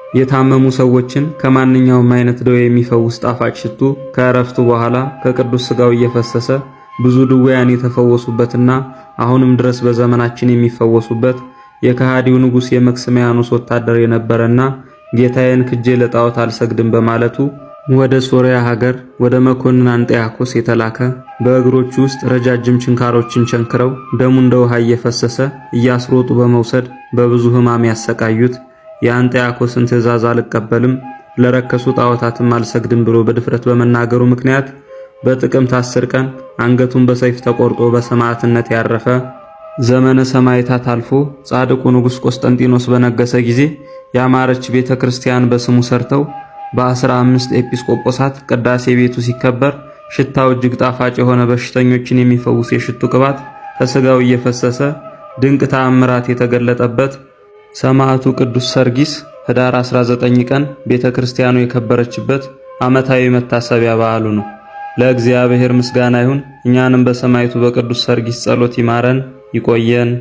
የታመሙ ሰዎችን ከማንኛውም አይነት ደዌ የሚፈውስ ጣፋጭ ሽቱ ከእረፍቱ በኋላ ከቅዱስ ሥጋው እየፈሰሰ ብዙ ድውያን የተፈወሱበትና አሁንም ድረስ በዘመናችን የሚፈወሱበት የከሃዲው ንጉሥ የመክስሚያኖስ ወታደር የነበረና ጌታዬን ክጄ ለጣዖት አልሰግድም በማለቱ ወደ ሶርያ ሀገር ወደ መኮንን አንጢያኮስ የተላከ በእግሮቹ ውስጥ ረጃጅም ችንካሮችን ቸንክረው ደሙ እንደ ውሃ እየፈሰሰ እያስሮጡ በመውሰድ በብዙ ሕማም ያሰቃዩት የአንጢያኮስን ትእዛዝ አልቀበልም ለረከሱ ጣዖታትም አልሰግድም ብሎ በድፍረት በመናገሩ ምክንያት በጥቅምት 10 ቀን አንገቱን በሰይፍ ተቆርጦ በሰማዕትነት ያረፈ ዘመነ ሰማዕታት አልፎ ጻድቁ ንጉሥ ቆስጠንጢኖስ በነገሰ ጊዜ ያማረች ቤተክርስቲያን በስሙ ሰርተው በ15 ኤጲስቆጶሳት ቅዳሴ ቤቱ ሲከበር ሽታው እጅግ ጣፋጭ የሆነ በሽተኞችን የሚፈውስ የሽቱ ቅባት ከሥጋው እየፈሰሰ ድንቅ ተአምራት የተገለጠበት ሰማዕቱ ቅዱስ ሰርጊስ ህዳር 19 ቀን ቤተክርስቲያኑ የከበረችበት ዓመታዊ መታሰቢያ በዓሉ ነው። ለእግዚአብሔር ምስጋና ይሁን። እኛንም በሰማዕቱ በቅዱስ ሰርጊስ ጸሎት ይማረን ይቆየን።